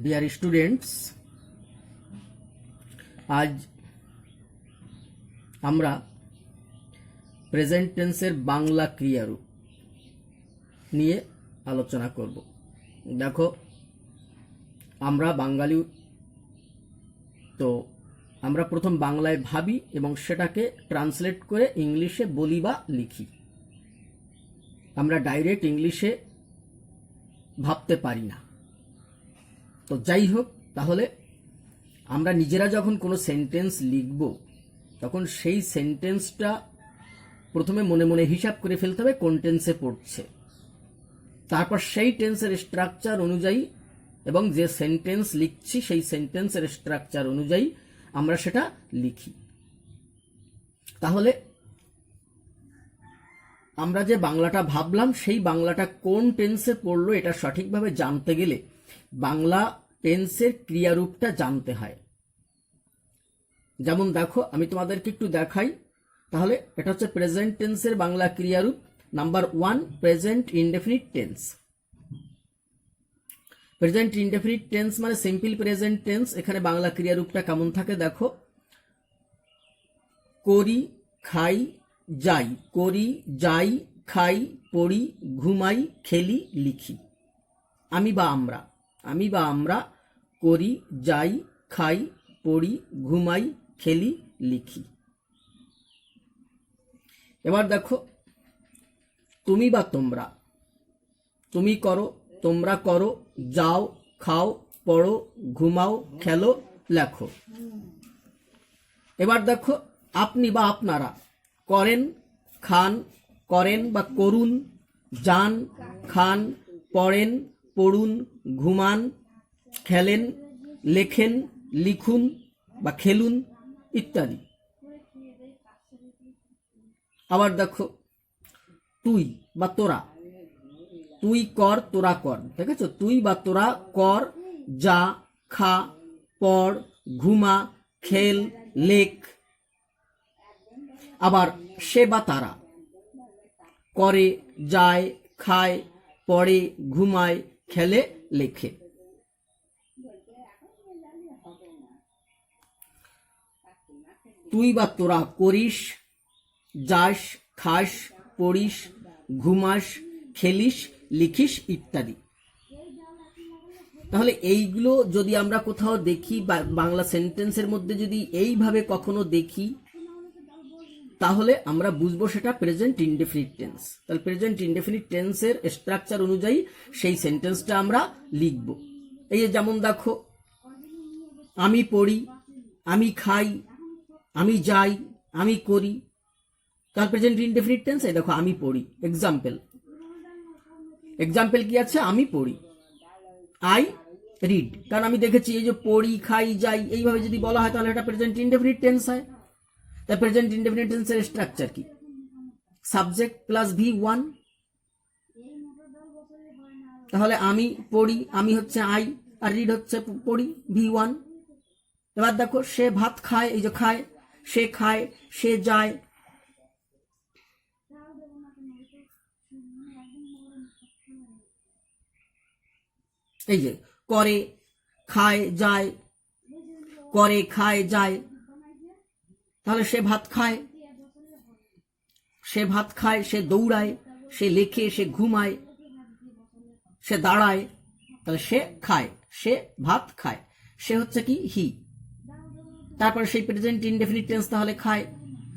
Dear students, আজ আমরা present টেন্সের বাংলা ক্রিয়ারূপ নিয়ে আলোচনা করব। দেখো, আমরা বাঙালি, তো আমরা প্রথম বাংলায় ভাবি এবং সেটাকে ট্রান্সলেট করে ইংলিশে বলি বা লিখি। আমরা ডাইরেক্ট ইংলিশে ভাবতে পারি না। তো যাই হোক, তাহলে আমরা নিজেরা যখন কোনো সেন্টেন্স লিখব তখন সেই সেন্টেন্সটা প্রথমে মনে মনে হিসাব করে ফেলতে হবে কোন টেন্সে পড়ছে, তারপর সেই টেন্সের স্ট্রাকচার অনুযায়ী এবং যে সেন্টেন্স লিখছি সেই সেন্টেন্সের স্ট্রাকচার অনুযায়ী আমরা সেটা লিখি। তাহলে আমরা যে বাংলাটা ভাবলাম সেই বাংলাটা কোন টেন্সে পড়লো এটা সঠিকভাবে জানতে গেলে বাংলা টেন্সের ক্রিয়ারূপটা জানতে হয়। যেমন দেখো, আমি তোমাদেরকে একটু দেখাই। তাহলে এটা হচ্ছে প্রেজেন্ট টেন্সের বাংলা ক্রিয়ারূপ। Number 1, present indefinite tense. Present indefinite tense মানে সিম্পল প্রেজেন্ট টেন্স। এখানে বাংলা ক্রিয়ারূপটা কেমন থাকে দেখো, করি, খাই, যাই। করি, যাই, খাই, পড়ি, ঘুমাই, খেলি, লিখি। আমি বা আমরা, আমি বা আমরা করি, যাই, খাই, পড়ি, ঘুমাই, খেলি, লিখি। এবার দেখো, তুমি বা তোমরা। তুমি করো, তোমরা করো, যাও, খাও, পড়ো, ঘুমাও, খেলো, লেখো। এবার দেখো, আপনি বা আপনারা করেন, খান, করেন বা করুন, যান, খান, পড়েন, পড়ুন, ঘুমান, খেলেন, লেখেন, লিখুন বা খেলুন ইত্যাদি। আবার দেখো, তুই বা তোরা। তুই কর, তোরা কর। ঠিক আছে, তুই বা তোরা কর, যা, খা, পড়, ঘুমা, খেল, লেখ। আবার সে বা তারা করে, যায়, খায়, পড়ে, ঘুমায়, খেলে, লেখে। তুই বা তোরা করিস, যাস, খাস, পড়িস, ঘুমাস, খেলিস, লিখিস ইত্যাদি। তাহলে এইগুলো যদি আমরা কোথাও দেখি বা বাংলা সেন্টেন্সের মধ্যে যদি এইভাবে কখনো দেখি তাহলে আমরা বুঝবো সেটা প্রেজেন্ট ইনডেফিনিট টেন্স। তাহলে প্রেজেন্ট ইনডেফিনিট টেন্সের স্ট্রাকচার অনুযায়ী সেই সেন্টেন্সটা আমরা লিখব। এই যেমন দেখো, আমি পড়ি, আমি খাই, আমি যাই, আমি করি। তার প্রেজেন্ট ইনডেফিনিট টেন্স। এই দেখো, আমি পড়ি। এক্সাম্পল, এক্সাম্পল কি আছে? আমি পড়ি, আই রিড। কারণ আমি দেখেছি এই যে পড়ি, খাই, যাই এইভাবে যদি বলা হয় তাহলে এটা প্রেজেন্ট ইনডেফিনিট টেন্স হয়। তাই প্রেজেন্ট ইনডেফিনিট টেন্সের স্ট্রাকচার কি? Subject plus V1। তাহলে আমি পড়ি, আমি হচ্ছে আই, আর রিড হচ্ছে পড়ি, V1। এবার দেখো, সে ভাত খায়, এই যে খায়, সে খায়, সে যায়। এই যে করে, খায়, যায়, করে, খায়, যায়। তাহলে সে ভাত খায়, সে ভাত খায়, সে দৌড়ায়, সে লেখে, সে ঘুমায়, সে দাঁড়ায়। তাহলে সে খায়, সে ভাত খায়, সে হচ্ছে কি? হি। তারপরে সেই প্রেজেন্ট ইনডেফিনিট টেন্স তাহলে খায়,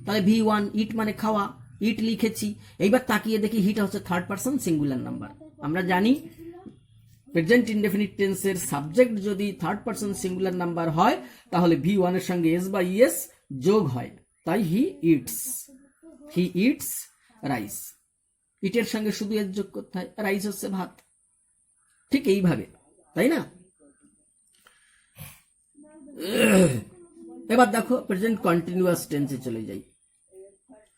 তাহলে V1, ইট মানে খাওয়া, ইট লিখেছি। এইবার তাকিয়ে দেখি হিটা হচ্ছে থার্ড পারসন সিঙ্গুলার নাম্বার। আমরা জানি প্রেজেন্ট ইনডেফিনিট টেন্সের সাবজেক্ট যদি থার্ড পারসন সিঙ্গুলার নাম্বার হয় তাহলে V1 এর সঙ্গে এস বা ইএস যোগ হয়। তাই he eats, he eats rice. ইটের সঙ্গে শুধু এস যোগ করতে হয়, রাইস হচ্ছে ভাত। ঠিক এইভাবে, তাই না? এবার দেখো, প্রেজেন্ট কন্টিনিউয়াস টেন্সে চলে যাই।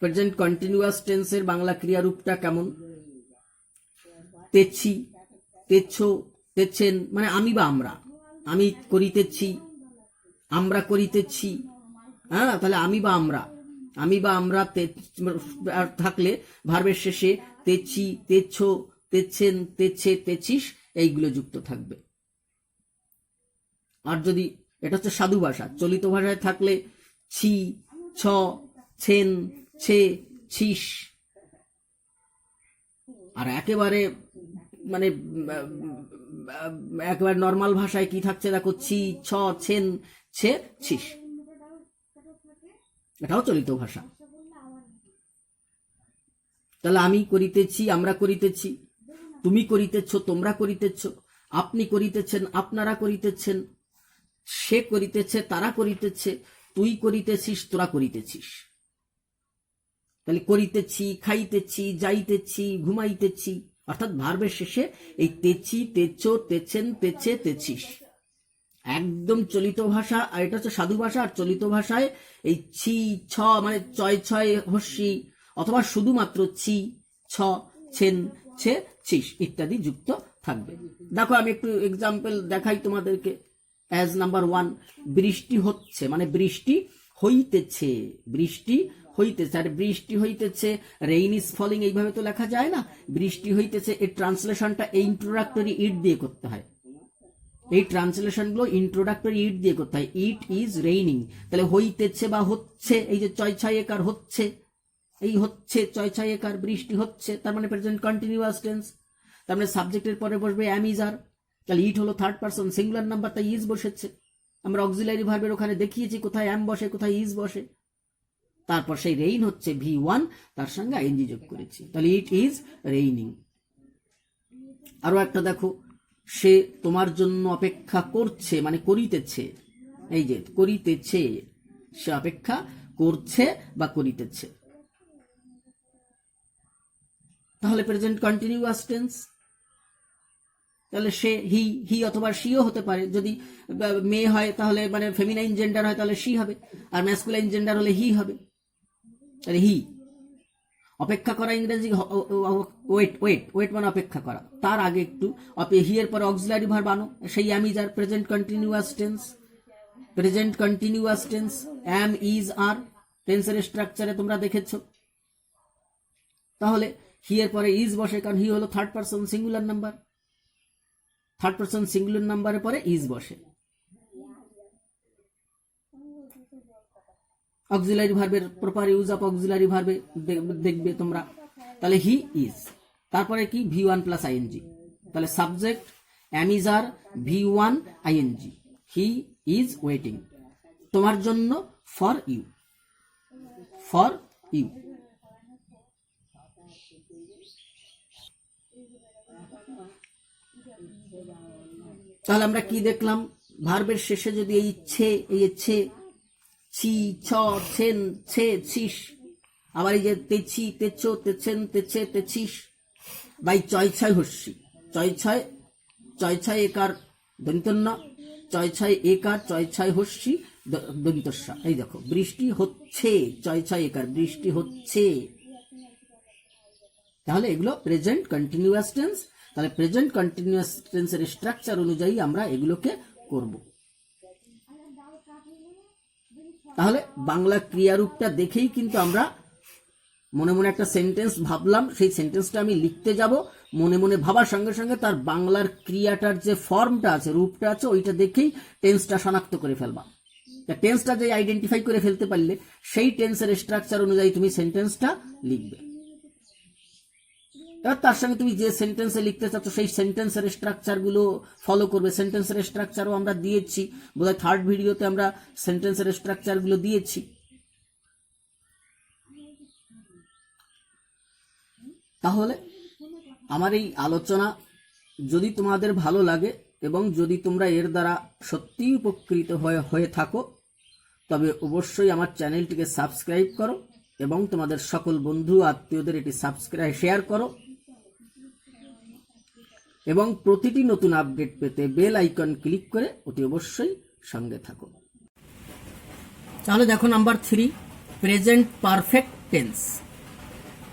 প্রেজেন্ট কন্টিনিউয়াস টেন্সের বাংলা ক্রিয়ারূপটা কেমন? তেছি, তেছো, তেছেন মানে আমি বা আমরা। আমি করিতেছি, আমরা করিতেছি। হ্যাঁ, তাহলে আমি বা আমরা, আমি বা আমরা থাকলে ভার্বের শেষে তেছি, তেছো, তেছেন, তেছে, তেছিস এইগুলো যুক্ত থাকবে। আর যদি এটা হচ্ছে সাধু ভাষা, চলিত ভাষায় থাকলে ছি, ছ, ছেন, ছে, ছিস। আর একেবারে মানে একেবারে নর্মাল ভাষায় কি থাকছে দেখো, ছি, ছ, ছেন, ছে, ছিস। এটাও চলিত ভাষা। তাহলে আমি করিতেছি, আমরা করিতেছি, তুমি করিতেছ, তোমরা করিতেছ, আপনি করিতেছেন, আপনারা করিতেছেন, সে করিতেছে, তারা করিতেছে, তুই করিতেছিস, তোরা করিতেছিস। তাহলে করিতেছি, খাইতেছি, যাইতেছি, ঘুমাইতেছি, অর্থাৎ ভার্বের শেষে এই তেছি, তেছো, তেছেন, তেছে, তেছিস একদম চলিত ভাষা। আর এটা হচ্ছে সাধু ভাষা। আর চলিত ভাষায় এই ছি, ছ মানে চয় ছয় হস্যি, অথবা শুধুমাত্র ছি, ছ, ছেন, ছে, ছিস ইত্যাদি যুক্ত থাকবে। দেখো আমি একটু এক্সাম্পল দেখাই তোমাদেরকে। অ্যাজ নাম্বার 1, বৃষ্টি হচ্ছে মানে বৃষ্টি হইতেছে, বৃষ্টি হইতেছে। আর বৃষ্টি হইতেছে, রেইন ইজ ফলিং এইভাবে তো লেখা যায় না। বৃষ্টি হইতেছে এর ট্রান্সলেশনটা এই ইন্ট্রোডাক্টরি ইট দিয়ে করতে হয়। এই ট্রান্সলেশন গুলো ইন্ট্রোডাক্টরি ইট দিয়ে করতে হয়। ইট ইজ রেইনিং, তাহলে হইতেছে বা হচ্ছে, এই যে চয় ছয় একার হচ্ছে, এই হচ্ছে চয় ছয় একার, বৃষ্টি হচ্ছে, তার মানে প্রেজেন্ট কন্টিনিউয়াস টেন্স। তার মানে সাবজেক্টের পরে বসবে অ্যাম ইজ আর। তাহলে ইট হলো থার্ড পারসন সিঙ্গুলার নাম্বার, তাই ইজ বসেছে। আমরা অক্সিলারি ভার্বের ওখানে দেখিয়েছি কোথায় অ্যাম বসে, কোথায় ইজ বসে। তারপর সেই রেইন হচ্ছে V1, তার সঙ্গে আইএনজি যোগ করেছি, তাহলে ইট ইজ রেইনিং। আরো একটা দেখো, সে তোমার জন্য অপেক্ষা করছে মানে করিতেছে, এই যে করিতেছে, সে অপেক্ষা করছে বা করিতেছে, তাহলে প্রেজেন্ট কন্টিনিউয়াস টেন্স। তাহলে সে হি অথবা শিও হতে পারে। যদি মেয়ে হয় তাহলে মানে ফেমিনাইন জেন্ডার হয় তাহলে শি হবে, আর ম্যাসকুলাইন জেন্ডার হলে হি হবে। তাহলে হি। অপেক্ষা করা ইংরেজি ওয়েট, ওয়েট, ওয়েট মানে অপেক্ষা করা। তার আগে একটু হি এর পরে অক্সিলারি ভার্ব আনো, সেই am is are, present continuous tense. Present continuous tense am is are টেন্সের স্ট্রাকচারে তোমরা দেখেছো। তাহলে হি এর পরে ইজ বসে, কারণ হি হলো third person singular number. Third person singular নাম্বারের পরে ইজ বসে। অক্সিলারি ভার্বের প্রপার ইউজ অফ অক্সিলারি ভার্বে দেখবে তোমরা। তাহলে হি ইজ, তারপরে কি V1 প্লাস আইএনজি, তাহলে subject am is are, V1 ING, he is waiting, তোমার জন্য, ফর ইউ, ফর ইউ। তাহলে আমরা কি দেখলাম, ভার্বের শেষে যদি এই ছে, এই ছে, ছি, ছ, ছেন, ছে, ছিস, আবার এই যে তেছি, তেছো, তেছেন, তেছে, তেছিস, বাই চয় ছয় হস্যি, চয় ছয় একার দন্তন্য, চয় ছয় একার, চয় ছয় হস্যি দন্তস্যা। এই দেখো বৃষ্টি হচ্ছে, চয় ছয় একার, বৃষ্টি হচ্ছে। তাহলে এগুলো প্রেজেন্ট কন্টিনিউয়াস টেন্স। তাহলে প্রেজেন্ট কন্টিনিউয়াস টেন্সের স্ট্রাকচার অনুযায়ী আমরা এগুলোকে করব। তাহলে বাংলা ক্রিয়ারূপটা দেখেই কিন্তু আমরা মনে মনে একটা সেন্টেন্স ভাবলাম, সেই সেন্টেন্সটা আমি লিখতে যাব, মনে মনে ভাবার সঙ্গে সঙ্গে তার বাংলার ক্রিয়াটার যে ফর্মটা আছে, রূপটা আছে, ওইটা দেখেই টেন্সটা শনাক্ত করে ফেলবা। টেন্সটা যে আইডেন্টিফাই করে ফেলতে পারলে সেই টেন্সের স্ট্রাকচার অনুযায়ী তুমি সেন্টেন্সটা লিখবে। এবার তার সঙ্গে তুমি যে সেন্টেন্সে লিখতে চাচ্ছ সেই সেন্টেন্সের স্ট্রাকচার গুলো ফলো করবে। সেন্টেন্সের স্ট্রাকচারও আমরা দিয়েছি, বোধহয় থার্ড ভিডিওতে আমরা সেন্টেন্সের স্ট্রাকচার গুলো দিয়েছি। তাহলে আমার এই আলোচনা যদি তোমাদের ভালো লাগে এবং যদি তোমরা এর দ্বারা সত্যিই উপকৃত হয়ে থাকো, তবে অবশ্যই আমার চ্যানেলটিকে সাবস্ক্রাইব করো এবং তোমাদের সকল বন্ধু আত্মীয়দের এটি সাবস্ক্রাইব শেয়ার করো এবং প্রতিটি নতুন আপডেট পেতে বেল আইকন ক্লিক করে অতি অবশ্যই সঙ্গে থাকো। তাহলে দেখো number 3, present perfect tense.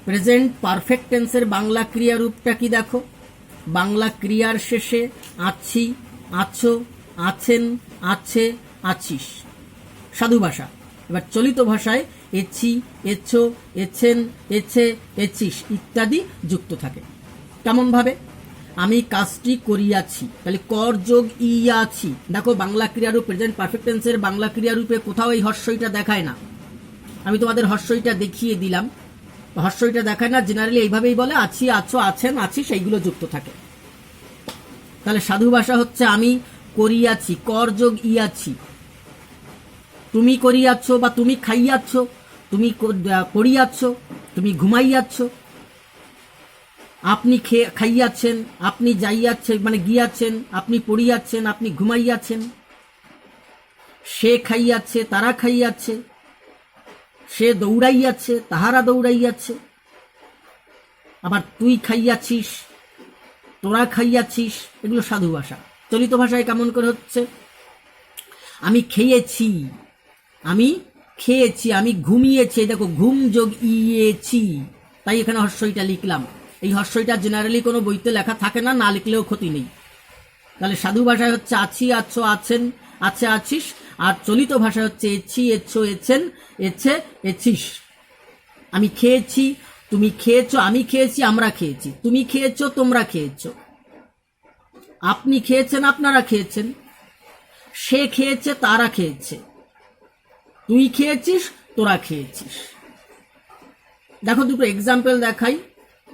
Present perfect টেন্সের বাংলা ক্রিয়া রূপটা কি দেখো, বাংলা ক্রিয়ার শেষে আছি, আছো, আছেন, আছে, আছিস, সাধু ভাষা। এবার চলিত ভাষায় এছি, এছো, এছেন, এছে, এছিস ইত্যাদি যুক্ত থাকে। কেমন ভাবে, আমি কাজটি করিয়াছি, তাহলে কর যোগ ইয়াছি। দেখো বাংলা ক্রিয়ারূপ প্রেজেন্ট পারফেক্ট টেন্সের বাংলা ক্রিয়ারূপে কোথাও এই হর্ষইটা দেখায় না। আমি তোমাদের হর্ষইটা দেখিয়ে দিলাম, হর্ষইটা দেখায় না, জেনারেলি এইভাবেই বলে আছি, আছো, আছেন, আছি, সেইগুলো যুক্ত থাকে। তাহলে সাধু ভাষা হচ্ছে আমি করিয়াছি, কর যোগ ইয়াছি। তুমি করিয়াছ বা তুমি খাইয়াছ, তুমি করিয়াছ, তুমি ঘুমাইয়াছ, আপনি খাইয়াছেন, আপনি যাইয়াছেন মানে গিয়াছেন, আপনি পড়িয়াছেন, আপনি ঘুমাইয়াছেন, সে খাইয়াছে, তারা খাইয়াছে, সে দৌড়াইয়াছে, তাহারা দৌড়াইয়াছে, আবার তুই খাইয়াছিস, তোরা খাইয়াছিস, এগুলো সাধু ভাষা। চলিত ভাষায় কেমন করে হচ্ছে, আমি খেয়েছি, আমি খেয়েছি, আমি ঘুমিয়েছি, দেখো ঘুম যোগ ইয়েছি, তাই এখানে হর্ষইটা লিখলাম। এই হর্ষইটা জেনারেলি কোনো বইতে লেখা থাকে না, না লিখলেও ক্ষতি নেই। তাহলে সাধু ভাষায় হচ্ছে আছি, আছো, আছেন, আছে, আছিস, আর চলিত ভাষায় হচ্ছে এছি, এছো, এছেন, এছে, এছিস। আমি খেয়েছি, তুমি খেয়েছো, আমি খেয়েছি, আমরা খেয়েছি, তুমি খেয়েছো, তোমরা খেয়েছো, আপনি খেয়েছেন, আপনারা খেয়েছেন, সে খেয়েছে, তারা খেয়েছে, তুই খেয়েছিস, তোরা খেয়েছিস। দেখো দুটো এক্সাম্পল দেখাই।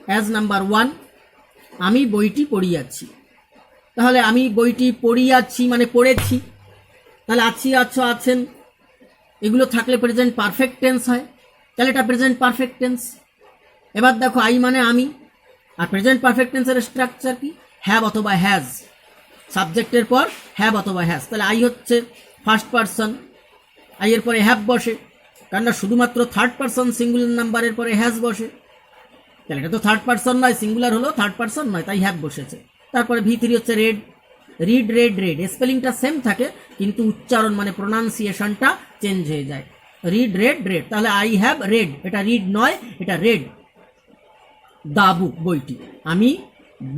অ্যাজ নাম্বার 1, আমি বইটি পড়িয়াছি। তাহলে আমি বইটি পড়িয়াছি মানে পড়েছি, তাহলে আছি, আছো, আছেন, এগুলো থাকলে প্রেজেন্ট পারফেক্ট টেন্স হয়, তাহলে এটা প্রেজেন্ট পারফেক্ট টেন্স। এবার দেখো আই মানে আমি, আর প্রেজেন্ট পারফেক্ট টেন্সের স্ট্রাকচার কি, হ্যাভ অথবা হ্যাজ, সাবজেক্টের পর হ্যাভ অথবা হ্যাজ। তাহলে আই হচ্ছে ফার্স্ট পারসন, আই এর পরে হ্যাভ বসে, কেননা শুধুমাত্র থার্ড পারসন সিঙ্গুলার নাম্বারের পরে হ্যাজ বসে, তাহলে এটা তো থার্ড পারসন নয়, সিঙ্গুলার হলো থার্ড পারসন নয়, তাই হ্যাভ বসেছে। তারপরে V3 হচ্ছে রেড, রিড, রেড, রেড, স্পেলিংটা সেম থাকে কিন্তু উচ্চারণ মানে প্রোনাউন্সিয়েশনটা চেঞ্জ হয়ে যায়, রিড, রেড, রেড। তাহলে আই হ্যাভ রেড, এটা রিড নয়, এটা রেড দা বুক, বইটি, আমি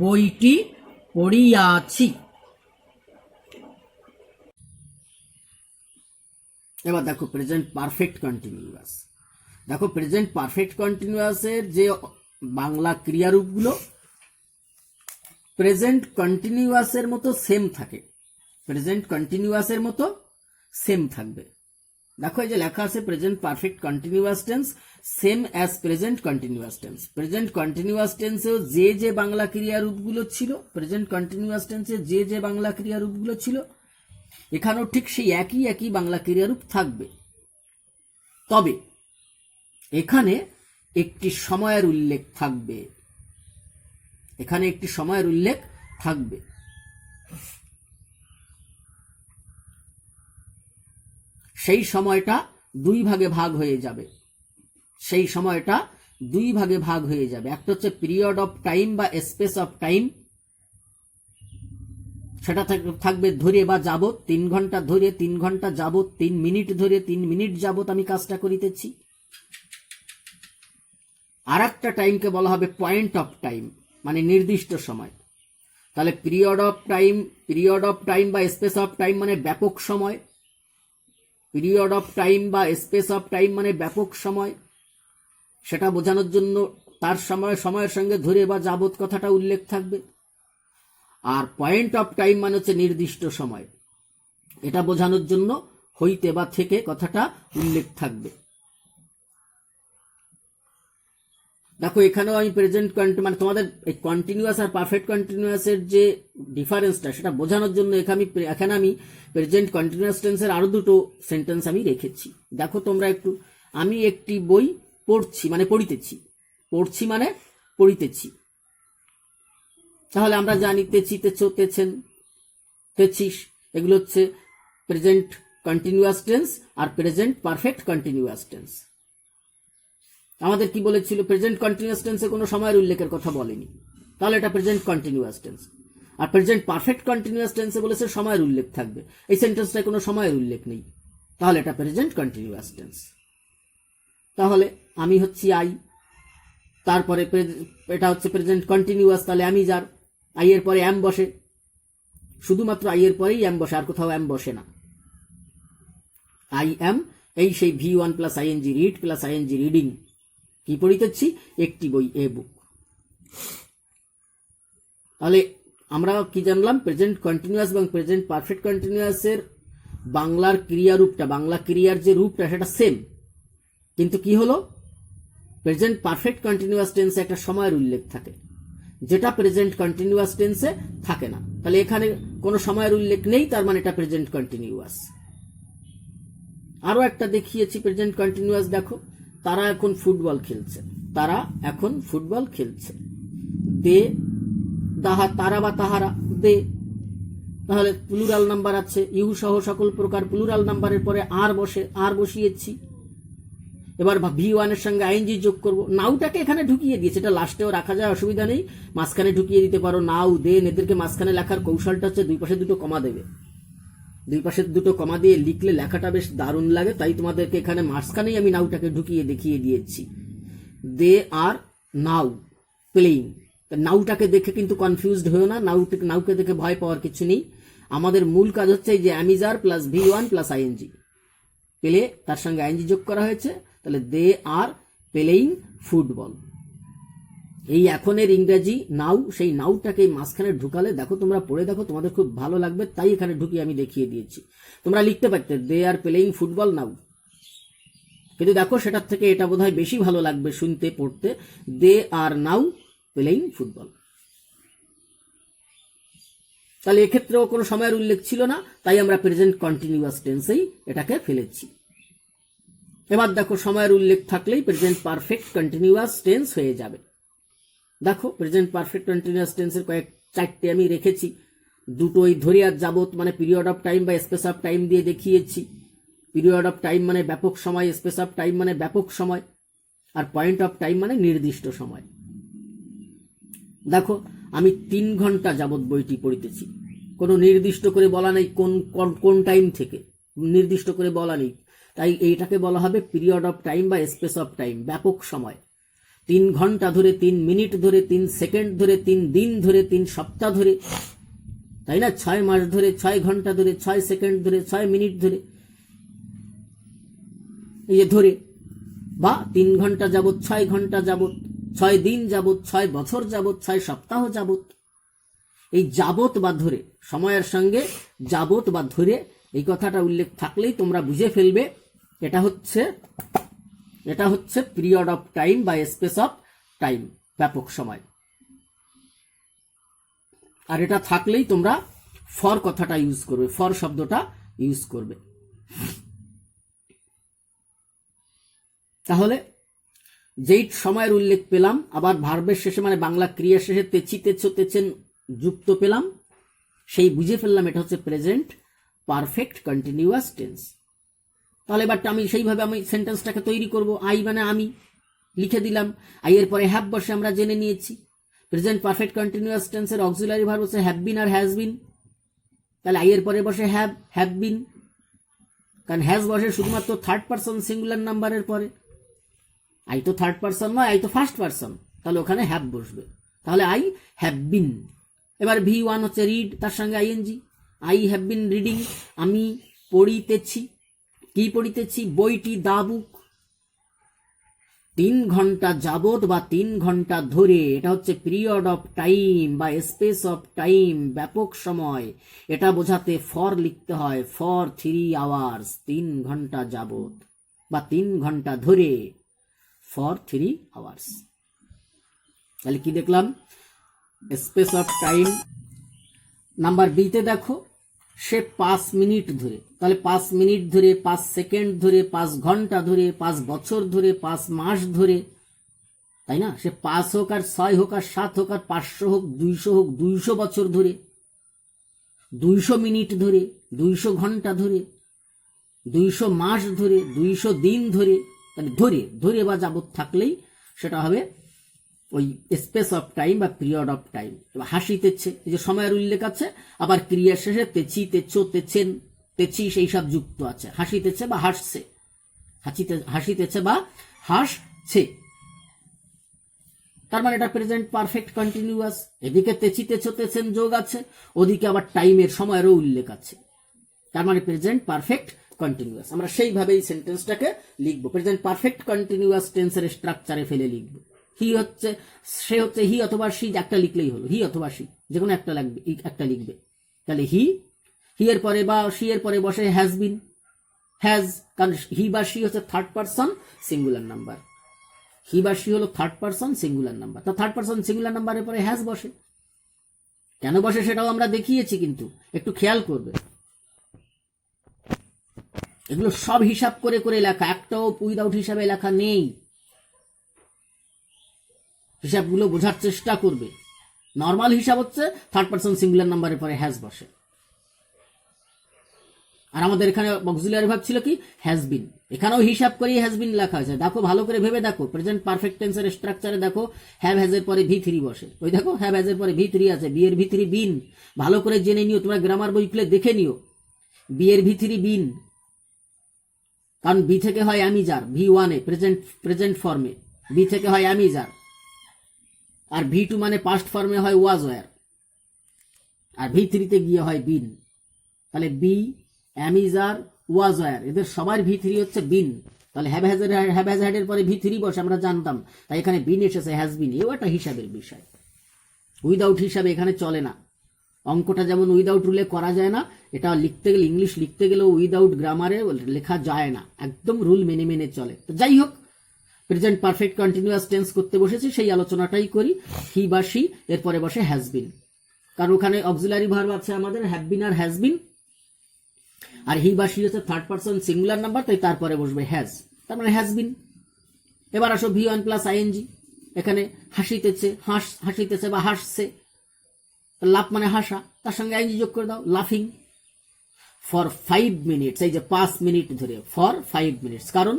বইটি পড়িয়াছি। এবার দেখো প্রেজেন্ট পারফেক্ট কন্টিনিউয়াস। দেখো প্রেজেন্ট পারফেক্ট কন্টিনিউয়াসের যে বাংলা ক্রিয়ারূপগুলো প্রেজেন্ট কন্টিনিউয়াসের মতো সেম থাকে, প্রেজেন্ট কন্টিনিউয়াসের মতো সেম থাকবে। দেখো এই যে লেখা আছে present perfect continuous tense same as present continuous tense. Present continuous টেন্সেও যে যে বাংলা ক্রিয়ারূপগুলো ছিল, প্রেজেন্ট কন্টিনিউয়াস টেন্সে যে যে বাংলা ক্রিয়ারূপগুলো ছিল, এখানেও ঠিক সেই একই একই বাংলা ক্রিয়ারূপ থাকবে। তবে এখানে একটি সময়ের উল্লেখ থাকবে, এখানে একটি সময়ের উল্লেখ থাকবে। সেই সময়টা দুই ভাগে ভাগ হয়ে যাবে, সেই সময়টা দুই ভাগে ভাগ হয়ে যাবে। একটা হচ্ছে পিরিয়ড অফ টাইম বা স্পেস অফ টাইম, সেটা থাকবে ধরে বা যাবত, 3 ঘন্টা ধরে, 3 ঘন্টা যাবত, 3 মিনিট ধরে, 3 মিনিট যাবত আমি কাজটা করিতেছি। আর একটা টাইমকে বলা হবে পয়েন্ট অফ টাইম, মানে নির্দিষ্ট সময়। তাহলে পিরিয়ড অফ টাইম বা স্পেস অফ টাইম মানে ব্যাপক সময়, পিরিয়ড অফ টাইম বা স্পেস অফ টাইম মানে ব্যাপক সময়, সেটা বোঝানোর জন্য তার সময়ের সঙ্গে ধরে বা যাবত কথাটা উল্লেখ থাকবে। আর পয়েন্ট অফ টাইম মানে হচ্ছে নির্দিষ্ট সময়, এটা বোঝানোর জন্য হইতে বা থেকে কথাটা উল্লেখ থাকবে। দেখো এখানেও আমি প্রেজেন্ট মানে তোমাদের এই কন্টিনিউয়াস আর পারফেক্ট কন্টিনিউয়াসের যে ডিফারেন্সটা সেটা বোঝানোর জন্য এখানে আমি প্রেজেন্ট কন্টিনিউয়াস টেন্সের আরো দুটো সেন্টেন্স আমি রেখেছি। দেখো তোমরা একটু, আমি একটি বই পড়ছি মানে পড়িতেছি, পড়ছি মানে পড়িতেছি। তাহলে আমরা জানি তেছি, তেছো, তেছেন, তেছিস, এগুলো হচ্ছে প্রেজেন্ট কন্টিনিউয়াস টেন্স আর প্রেজেন্ট পারফেক্ট কন্টিনিউয়াস টেন্স। আমাদের কি বলেছিল, প্রেজেন্ট কন্টিনিউয়াস টেন্সে কোনো সময়ের উল্লেখের কথা বলেনি, তাহলে এটা প্রেজেন্ট কন্টিনিউয়াস টেন্স। আর প্রেজেন্ট পারফেক্ট কন্টিনিউয়াস টেন্সে বলেছে সময়ের উল্লেখ থাকবে, এই সেন্টেন্সটায় কোনো সময়ের উল্লেখ নেই, তাহলে এটা প্রেজেন্ট কন্টিনিউয়াস টেন্স। তাহলে আমি হচ্ছি আই, তারপরে এটা হচ্ছে প্রেজেন্ট কন্টিনিউয়াস, তাহলে আমি যার, আই এর পরে এম বসে, শুধুমাত্র আই এর পরেই এম বসে, আর কোথাও এম বসে না। আই এম, এই সেই V1 plus ING, read plus ING, reading, কি পড়িতেছি, একটি বই, এ বুক। তাহলে আমরা কি জানলাম, প্রেজেন্ট কন্টিনিউয়াস এবং প্রেজেন্ট পারফেক্ট কন্টিনিউয়াসের বাংলার ক্রিয়া রূপটা, বাংলা ক্রিয়ার যে রূপটা সেটা সেম, কিন্তু কি হলো, প্রেজেন্ট পারফেক্ট কন্টিনিউয়াস টেন্সে একটা সময়ের উল্লেখ থাকে, যেটা প্রেজেন্ট কন্টিনিউয়াস টেন্সে থাকে না। তাহলে এখানে কোনো সময়ের উল্লেখ নেই, তার মানে এটা প্রেজেন্ট কন্টিনিউয়াস। আরো একটা দেখিয়েছি প্রেজেন্ট কন্টিনিউয়াস, দেখো তারা এখন ফুটবল খেলছে, তারা এখন ফুটবল খেলছে। দে, তাহা, তারা বা তাহারা, দে, তাহলে প্লুরাল নাম্বার আছে, ইউ সহ সকল প্রকার প্লুরাল নাম্বারের পরে আর বসে, আর বসিয়েছি। এবার V1 এর সঙ্গে আইএনজি যোগ করব, নাউটাকে এখানে ঢুকিয়ে দিয়েছে, এটা লাস্টেও রাখা যায়, অসুবিধা নেই, মাঝখানে ঢুকিয়ে দিতে পারো, নাও, দেন, এদেরকে মাঝখানে লেখার কৌশলটা হচ্ছে দুই পাশে দুটো কমা দেবে, দুই পাশে দুটো কমা দিয়ে লিখলে লেখাটা বেশ দারুণ লাগে, তাই তোমাদেরকে এখানে মাঝখানেই আমি নাউটাকে ঢুকিয়ে দেখিয়ে দিয়েছি। দে আর নাও প্লেইং, নাউটাকে দেখে কিন্তু কনফিউজড হয়েও না, নাউকে দেখে ভয় পাওয়ার কিছু নেই। আমাদের মূল কাজ হচ্ছে যে am is are plus V1 plus ING, পেলে তার সঙ্গে আইএনজি যোগ করা হয়েছে, তাহলে দে আর প্লেইং ফুটবল। এই এখনের ইংরেজি নাও, সেই নাউটাকে মাঝখানে ঢুকালে দেখো, তোমরা পড়ে দেখো, তোমাদের খুব ভালো লাগবে, তাই এখানে ঢুকিয়ে আমি দেখিয়ে দিয়েছি। তোমরা লিখতে পারতে দে আর প্লেইং ফুটবল নাও, কিন্তু দেখো সেটার থেকে এটা বোধহয় বেশি ভালো লাগবে শুনতে পড়তে, দে আর নাও প্লেইং ফুটবল। তাহলে এক্ষেত্রেও কোনো সময়ের উল্লেখ ছিল না, তাই আমরা প্রেজেন্ট কন্টিনিউয়াস টেন্সেই এটাকে ফেলেছি। এবার দেখো সময়ের উল্লেখ থাকলেই প্রেজেন্ট পারফেক্ট কন্টিনিউয়াস টেন্স হয়ে যাবে। দেখো প্রেজেন্ট পারফেক্ট কন্টিনিউয়াস টেন্সের চারটে আমি রেখেছি, দুটোই ধরে আর যাবত মানে পিরিয়ড অফ টাইম বা স্পেস অফ টাইম দিয়ে দেখিয়েছি। পিরিয়ড অফ টাইম মানে ব্যাপক সময়, স্পেস অফ টাইম মানে ব্যাপক সময়, আর পয়েন্ট অফ টাইম মানে নির্দিষ্ট সময়। দেখো আমি 3 ঘন্টা যাবত বইটি পড়িতেছি, কোনো নির্দিষ্ট করে বলা নেই কোন টাইম থেকে, নির্দিষ্ট করে বলা নেই, তাই এইটাকে বলা হবে পিরিয়ড অফ টাইম বা স্পেস অফ টাইম, ব্যাপক সময়। 3 ঘন্টা ধরে, 3 মিনিট ধরে, 3 সেকেন্ড ধরে, 3 দিন ধরে, 3 সপ্তাহ ধরে, তাই না, 6 মাস ধরে, 6 ঘন্টা ধরে, 6 সেকেন্ড ধরে, 6 মিনিট ধরে, এই যে ধরে, বা 3 ঘন্টা যাবত, 6 ঘন্টা যাবত, 6 দিন যাবত, 6 বছর যাবত, 6 সপ্তাহ যাবত। এই যাবত বা ধরে, সময়ের সঙ্গে যাবত বা ধরে এই কথাটা উল্লেখ থাকলেই তোমরা বুঝে ফেলবে এটা হচ্ছে পিরিয়ড অফ টাইম বা স্পেস অফ টাইম, ব্যাপক সময়। আর এটা থাকলেই তোমরা ফর কথাটা ইউজ করবে, ফর শব্দটা ইউজ করবে। তাহলে যেই সময়ের উল্লেখ পেলাম, আবার ভার্বের শেষে মানে বাংলা ক্রিয়ার শেষে তেছি, তেছো, তেছেন যুক্ত পেলাম, সেই বুঝে ফেললাম এটা হচ্ছে প্রেজেন্ট পারফেক্ট কন্টিনিউয়াস টেন্স। তাহলে এবার আমি সেইভাবে আমি সেন্টেন্সটাকে তৈরি করব। আই মানে আমি, লিখে দিলাম, আই এর পরে হ্যাভ বসে আমরা জেনে নিয়েছি। প্রেজেন্ট পারফেক্ট কন্টিনিউয়াস টেন্সের অক্সিলারি ভার্ব হচ্ছে হ্যাভ বিন আর হ্যাজ বিন, তাহলে আই এর পরে বসে হ্যাভ বিন, কারণ হ্যাজ বসে শুধুমাত্র থার্ড পারসন সিঙ্গুলার নাম্বারের পরে, আই তো থার্ড পারসন নয়, আই তো ফার্স্ট পারসন, তাহলে ওখানে হ্যাভ বসবে, তাহলে আই হ্যাভ বিন। এবার V1 হচ্ছে রিড, তার সঙ্গে ING, I have been reading, আমি পড়িতেছি। কি পড়িতেছি? বইটি, দা বুক। 3 ঘন্টা যাবত বা 3 ঘন্টা ধরে, এটা হচ্ছে পিরিয়ড অফ টাইম বা স্পেস অফ টাইম, ব্যাপক সময়। এটা বোঝাতে ফর লিখতে হয়, ফর 3 আওয়ার্স, 3 ঘন্টা যাবত বা 3 ঘন্টা ধরে, ফর 3 আওয়ার্স। তাহলে কি দেখলাম? Space of time. নাম্বার বিতে দেখো, সে 5 মিনিট ধরে, তাহলে 5 মিনিট ধরে, 5 সেকেন্ড ধরে, 5 ঘন্টা ধরে, 5 বছর ধরে, 5 মাস ধরে, তাই না? সে 5 হোক আর 6 হোক আর 7 হোক আর 500 হোক, 200 হোক, 200 বছর ধরে, 200 মিনিট ধরে, 200 ঘন্টা ধরে, 200 মাস ধরে, 200 দিন ধরে, তাহলে ধরে বা যাবত থাকলেই সেটা হবে ওই স্পেস অফ টাইম বা পিরিয়ড অফ টাইম। এবার হাসিতেছে, এই যে সময়ের উল্লেখ আছে, আবার ক্রিয়ার শেষে তেছি, তেছো, তেছেন, তেছি সেই সব যুক্ত আছে, হাসিতেছে বা হাসছে, হাসিতেছে বা হাসছে, তার মানে এটা প্রেজেন্ট পারফেক্ট কন্টিনিউয়াস। এদিকে তেছি, তেছো, তেছেন যোগ আছে, ওদিকে আবার টাইমের সময়েরও উল্লেখ আছে, তার মানে প্রেজেন্ট পারফেক্ট কন্টিনিউয়াস। আমরা সেইভাবে এই সেন্টেন্সটাকে লিখবো, প্রেজেন্ট পারফেক্ট কন্টিনিউয়াস টেন্সের স্ট্রাকচারে ফেলে লিখবো। হি হচ্ছে, সে হচ্ছে হি অথবা সি, একটা লিখলেই হলো, হি অথবা সি, যে কোনো একটা লাগবে, একটা লিখবে। তাহলে হি, হি এর পরে বা সি এর পরে বসে হ্যাজ বিন, হ্যাজ, কারণ হি বা সি হচ্ছে থার্ড পারসন সিঙ্গুলার নাম্বার, হি বা সি হলো থার্ড পারসন সিঙ্গুলার নাম্বার, তা থার্ড পারসন সিঙ্গুলার নাম্বারের পরে হ্যাজ বসে। কেন বসে সেটাও আমরা দেখিয়েছি, কিন্তু একটু খেয়াল করবে, এগুলো সব হিসাব করে করে লেখা, একটাও উইদাউট হিসাবে লেখা নেই। হিসাবগুলো বোঝার চেষ্টা করবে। নর্মাল হিসাব হচ্ছে থার্ড পারসন সিঙ্গুলার নাম্বারের পরে হ্যাজ বসে। আর আমাদের এখানে অক্সিলিয়ারি ভার্ব ছিল কি, হ্যাজ বিন, এখানেও হিসাব করেই হ্যাজ বিন লেখা আছে। দেখো ভালো করে ভেবে দেখো, প্রেজেন্ট পারফেক্ট টেন্সের স্ট্রাকচারে দেখো হ্যাভ হ্যাজের পরে ভি থ্রি বসে, ওই দেখো হ্যাভ হ্যাজের পরে ভি থ্রি আছে, বি এর ভি থ্রি বিন, ভালো করে জেনে নিও, তোমরা গ্রামার বই খুলে দেখে নিও, বি এর ভি থ্রি বিন, কারণ বি থেকে হয় অ্যামিজার, ভি ওয়ানে প্রেজেন্ট ফর্মে বি থেকে হয় অ্যামিজার, আর ভি টু মানে পাস্ট ফর্মে হয় ওয়াজ ওয়ার, আর ভি থ্রিতে গিয়ে হয় বিন। তাহলে বি, অ্যামিজার, ওয়াজ ওয়ার, এদের সবার ভি থ্রি হচ্ছে বিন। তাহলে হ্যাভ হ্যাজ হ্যাডের পরে ভি থ্রি বসে, আমরা জানতাম, তাই এখানে বিন এসেছে, হ্যাজ বিন। এও একটা হিসাবের বিষয়, উইদাউট হিসাবে এখানে চলে না। অঙ্কটা যেমন উইদাউট রুলে করা যায় না, এটা লিখতে গেলে, ইংলিশ লিখতে গেলেও উইদাউট গ্রামারে লেখা যায় না, একদম রুল মেনে মেনে চলে। তো যাই হোক, প্রেজেন্ট পারফেক্ট কন্টিনিউয়াস টেন্স করতে বসেছি, সেই আলোচনাটাই করি। হি বা সি এরপরে বসে হ্যাজ বিন, কারণ ওখানে অক্সিলারি ভার্ব আছে আমাদের হ্যাভ বিন আর হ্যাজ বিন, আর হি বা সি হচ্ছে থার্ড পারসন সিঙ্গুলার নাম্বার, তাই তারপরে বসবে হ্যাজ, তার মানে হ্যাজ বিন। এবার আসো ভি ওয়ান প্লাস আইএনজি, এখানে হাসিতেছে, হাসিতেছে বা হাসছে, লাফ মানে হাসা, তার সঙ্গে আইএনজি যোগ করে দাও, লাফিং। ফর 5 মিনিটস, এই যে 5 মিনিট ধরে, ফর 5 মিনিটস, কারণ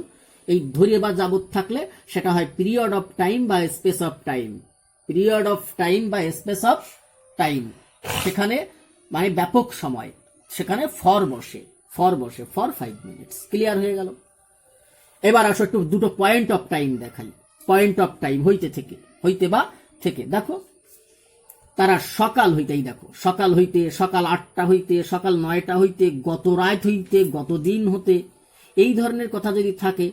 এই ধরে বা যাবত থাকলে সেটা হয় পিরিয়ড অফ টাইম বা space of time, period of time বা স্পেস অফ টাইম, সেখানে মানে ব্যাপক সময়, সেখানে ফর বসে, ফর 5 মিনিটস। ক্লিয়ার হয়ে গেল? এবার আসো একটু দুটো পয়েন্ট অফ টাইম দেখাই। পয়েন্ট অফ টাইম, হইতে থেকে, হইতে বা থেকে, দেখো তারা সকাল হইতেই, দেখো সকাল হইতে, সকাল 8টা হইতে, সকাল 9টা হইতে, গত রাত হইতে, গত দিন হতে, এই ধরনের কথা যদি থাকে,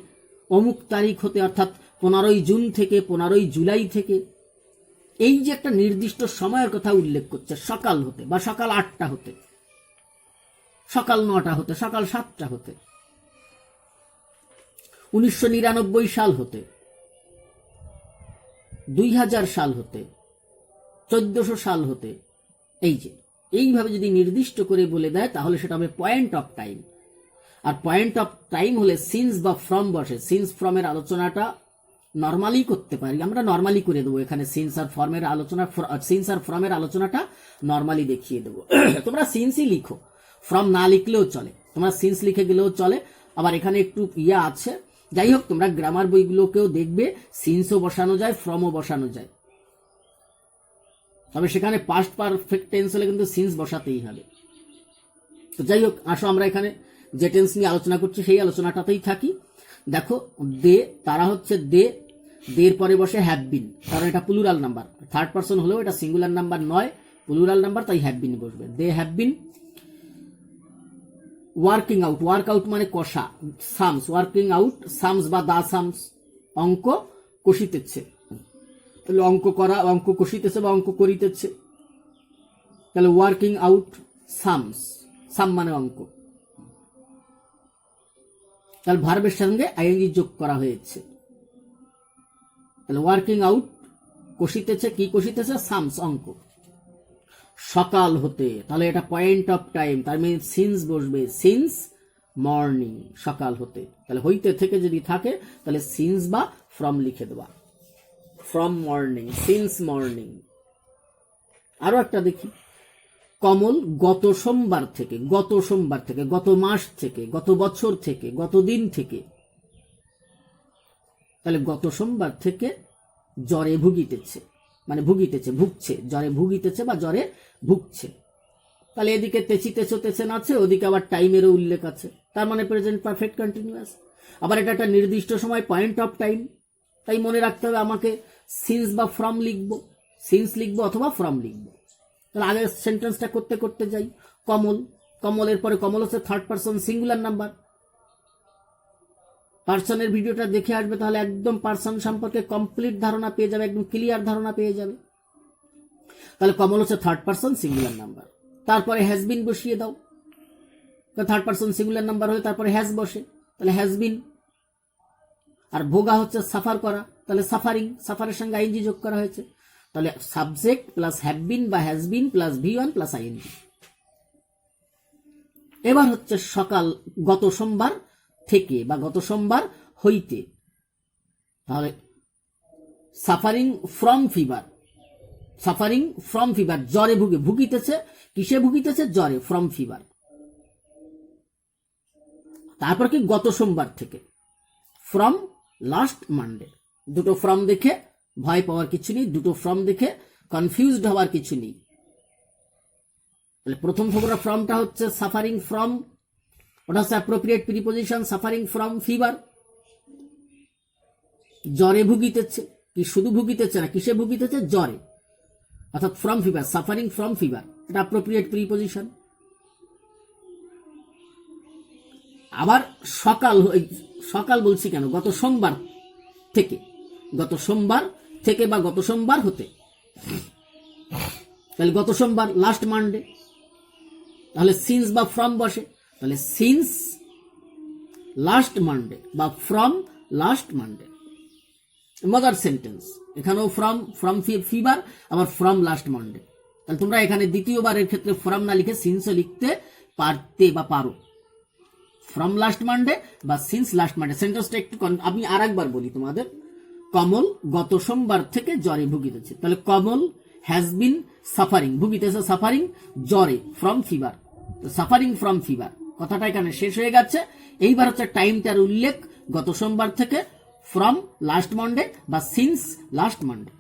অমুক তারিখ হতে, অর্থাৎ 15ই জুন থেকে, 15ই জুলাই থেকে, এই যে একটা নির্দিষ্ট সময়ের কথা উল্লেখ করছে, সকাল হতে বা সকাল 8টা হতে, সকাল 9টা হতে, সকাল 7টা হতে, 1999 সাল হতে, 2000 সাল হতে, 1400 সাল হতে, এই যে এইভাবে যদি নির্দিষ্ট করে বলে দেয়, তাহলে সেটা হবে পয়েন্ট অফ টাইম। আর পয়েন্ট অফ টাইম হলে সিন্স বা ফ্রম বসে। সিন্স ফ্রমের আলোচনাটা নর্মালি করতে পারি, আমরা নর্মালি করে দেবো এখানে, সিন্স আর ফর্মের আলোচনা, সিন্স আর ফ্রমের আলোচনাটা নর্মালি দেখিয়ে দেবো। তোমরা সিন্সই লিখো, ফ্রম না লিখলেও চলে, তোমরা সিন্স লিখে গেলেও চলে। আবার এখানে একটু ইয়া আছে, যাই হোক, তোমরা গ্রামার বইগুলোকেও দেখবে, সিন্সও বসানো যায়, ফ্রমও বসানো যায়, তবে সেখানে পাস্ট পারফেক্ট টেন্স হলে কিন্তু সিন্স বসাতেই হবে। তো যাই হোক, আসো আমরা এখানে যে টেন্স নিয়ে আলোচনা করছি সেই আলোচনাটাতেই থাকি। দেখো দে, তারা হচ্ছে দে, দের পরে বসে হ্যাভ বিন, কারণ এটা প্লুরাল নাম্বার, থার্ড পারসন হলেও এটা সিঙ্গুলার নাম্বার নয়, প্লুরাল নাম্বার, তাই হ্যাভ বিন বসবে। They have been working out, work out মানে কষা, সামস, ওয়ার্কিং আউট, সামস বা দা সামস, অঙ্ক কষিতেছে, তাহলে অঙ্ক করা, অঙ্ক কষিতেছে বা অঙ্ক করিতেছে, তাহলে ওয়ার্কিং আউট সামস, সাম মানে অঙ্ক, তাহলে ভার্বের সঙ্গে আইএনজি যোগ করা হয়েছে, তাহলে ওয়ার্কিং আউট কষিতেছে, কি কষিতেছে, সামস, অঙ্ক। সকাল হতে, তাহলে এটা পয়েন্ট অফ টাইম, তার মানে সিন্স বসবে, সিন্স মর্নিং, সকাল হতে, তাহলে হইতে থেকে যদি থাকে তাহলে সিন্স বা ফ্রম লিখে দেওয়া, ফ্রম মর্নিং, সিন্স মর্নিং। আরো একটা দেখি, কমল গত সোমবার থেকে, গত সোমবার থেকে, গত মাস থেকে, গত বছর থেকে, গত দিন থেকে, তাহলে গত সোমবার থেকে জ্বরে ভুগিতেছে, মানে ভুগিতেছে, ভুগছে, জ্বরে ভুগিতেছে বা জ্বরে ভুগছে, তাহলে এদিকে তেচি তেচো তেছেন আছে, ওদিকে আবার টাইমেরও উল্লেখ আছে, তার মানে প্রেজেন্ট পারফেক্ট কন্টিনিউয়াস। আবার এটা একটা নির্দিষ্ট সময়, পয়েন্ট অফ টাইম, তাই মনে রাখতে হবে আমাকে সিন্স বা ফ্রম লিখবো, সিন্স লিখবো অথবা ফ্রম লিখবো। তাহলে আগের সেন্টেন্সটা করতে করতে যাই। কমল, কমলের পরে কমল হচ্ছে থার্ড পারসন সিঙ্গুলার নাম্বার, পার্সনের ভিডিওটা দেখে আসবে, তাহলে একদম পার্সন সম্পর্কে কমপ্লিট ধারণা পেয়ে যাবে, একদম ক্লিয়ার ধারণা পেয়ে যাবে। তাহলে কমল হচ্ছে থার্ড পার্সন সিঙ্গুলার নাম্বার, তারপরে হ্যাজ বিন বসিয়ে দাও, থার্ড পার্সন সিঙ্গুলার নাম্বার হলে তারপরে হ্যাজ বসে, তাহলে হ্যাজ বিন। আর ভোগা হচ্ছে সাফার করা, তাহলে সাফারিং, সাফারের সঙ্গে আইএনজি যোগ করা হয়েছে, তাহলে সাবজেক্ট প্লাস হ্যাভ বিন বা has been plus V1 plus ING. এবার হচ্ছে সকাল, গত সোমবার থেকে বা গত সোমবার হইতে, তাহলে suffering from fever, suffering from fever, জ্বরে ভুগিতেছে, কিসে ভুগিতেছে? জ্বরে, ফ্রম ফিভার। তারপর কি গত সোমবার থেকে, ফ্রম লাস্ট মানডে। দুটো ফ্রম দেখে ভয় পাওয়ার কিছু নেই, দুটো ফ্রম দেখে কনফিউজড হওয়ার কিছু নেই। প্রথম ফ্রমটা হচ্ছে সাফারিং ফ্রম, ওটা হচ্ছে appropriate preposition, suffering from fever, জ্বরে ভুগিতেছে, কি শুধু ভুগিতেছে না, কিসে ভুগিতেছে? জ্বরে, অর্থাৎ from fever, suffering from fever, এটা অ্যাপ্রোপ্রিয়েট প্রিপোজিশন। আবার সকাল, সকাল বলছি কেন? গত সোমবার থেকে, গত সোমবার থেকে বা গত সোমবার হতে, তাহলে গত সোমবার লাস্ট মানডে, তাহলে সিন্স বা ফ্রম বসে, তাহলে সিন্স লাস্ট মানডে বা ফ্রম লাস্ট মানডে। মদার সেন্টেন্স, এখানেও ফ্রম ফিভার, আবার ফ্রম লাস্ট মানডে। তাহলে তোমরা এখানে দ্বিতীয়বারের ক্ষেত্রে ফ্রম না লিখে সিন্সও লিখতে পারতে বা পারো, ফ্রম লাস্ট মানডে বা সিন্স লাস্ট মানডে। সেন্টেন্সটা একটু আমি আর একবার বলি তোমাদের। কমল গত সোমবার থেকে জ্বরে ভুগিতেছে, তাহলে কমল হ্যাজ বিন সাফারিং, ভুগিতেছে সাফারিং জ্বরে, from fever, suffering from fever. কথাটা এখানে শেষ হয়ে গেছে। এইবার হচ্ছে টাইমটার উল্লেখ, গত সোমবার থেকে, ফ্রম লাস্ট মানডে বা সিন্স লাস্ট মানডে।